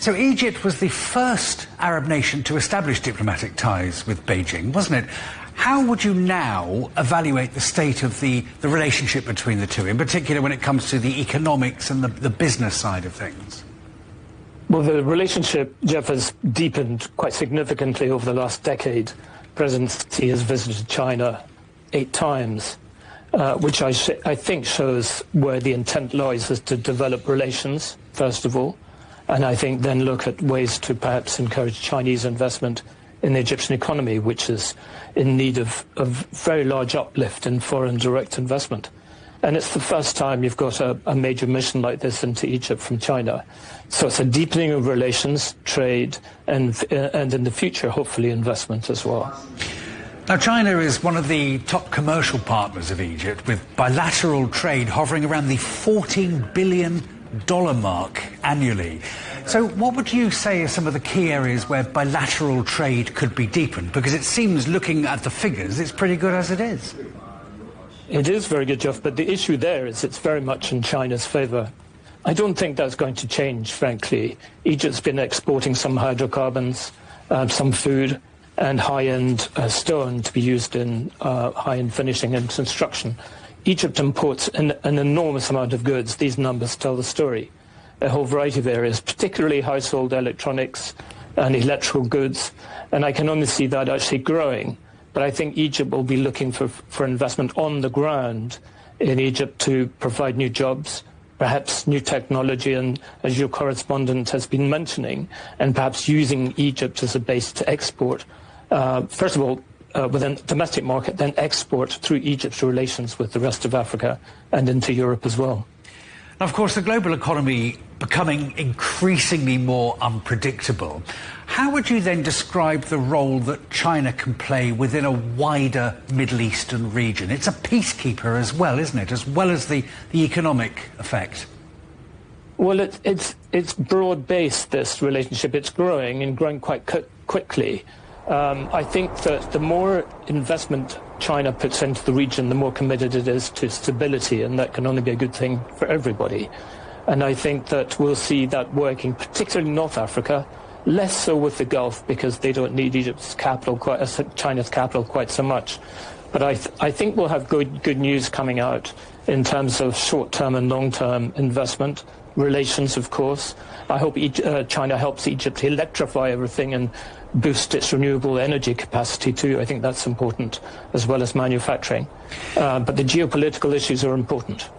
So Egypt was the first Arab nation to establish diplomatic ties with Beijing, wasn't it? How would you now evaluate the state of the relationship between the two, in particular when it comes to the economics and the business side of things? Well, the relationship, Jeff, has deepened quite significantly over the last decade. President Xi has visited China 8 times, which I think shows where the intent lies, is to develop relations, first of all, and I think then look at ways to perhaps encourage Chinese investment in the Egyptian economy, which is in need of very large uplift in foreign direct investment. And it's the first time you've got a major mission like this into Egypt from China. So it's a deepening of relations, trade, and in the future, hopefully, investment as well. Now, China is one of the top commercial partners of Egypt, with bilateral trade hovering around the $14 billion mark annually. So what would you say are some of the key areas where bilateral trade could be deepened? Because it seems, looking at the figures, it's pretty good as it is. It is very good, Jeff, but the issue there is it's very much in China's favour. I don't think that's going to change, frankly. Egypt's been exporting some hydrocarbons, some food, and high-end stone to be used in high-end finishing and construction. Egypt imports an enormous amount of goods. These numbers tell the story. A whole variety of areas, particularly household electronics and electrical goods, and I can only see that actually growing. But I think Egypt will be looking for investment on the ground in Egypt to provide new jobs, perhaps new technology, and as your correspondent has been mentioning, and perhaps using Egypt as a base to export, first of all, within the domestic market, then export through Egypt's relations with the rest of Africa and into Europe as well. Now, of course, the global economy becoming increasingly more unpredictable. How would you then describe the role that China can play within a wider Middle Eastern region? It's a peacekeeper as well, isn't it, as well as the economic effect? Well, it's broad-based, this relationship. It's growing and growing quite quickly. I think that the more investment China puts into the region, the more committed it is to stability, and that can only be a good thing for everybody. And I think that we'll see that working, particularly in North Africa, less so with the Gulf, because they don't need Egypt's capital, China's capital quite so much. But I think we'll have good news coming out in terms of short-term and long-term investment, relations, of course. I hope China helps Egypt electrify everything and boost its renewable energy capacity too. I think that's important, as well as manufacturing. But the geopolitical issues are important.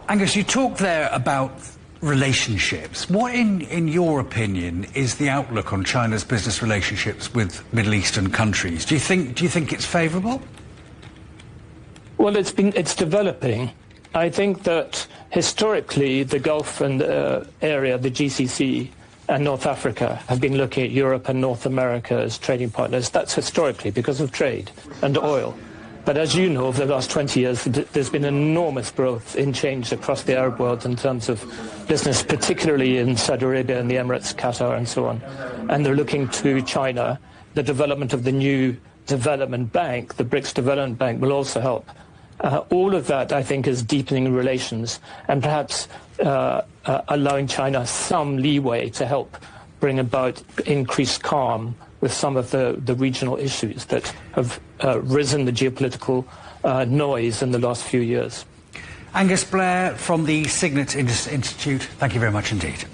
Angus, you talked there about relationships. What, in your opinion, is the outlook on China's business relationships with Middle Eastern countries? Do you think it's favourable? Well, it's developing. I think that historically the Gulf and area, the GCC, and North Africa have been looking at Europe and North America as trading partners. That's historically because of trade and oil. But as you know, over the last 20 years, there's been enormous growth in change across the Arab world in terms of business, particularly in Saudi Arabia and the Emirates, Qatar, and so on. And they're looking to China. The development of the new development bank, the BRICS Development Bank, will also help. All of that, I think, is deepening relations and perhaps allowing China some leeway to help bring about increased calm with some of the regional issues that have risen the geopolitical noise in the last few years. Angus Blair from the Signet Institute, thank you very much indeed.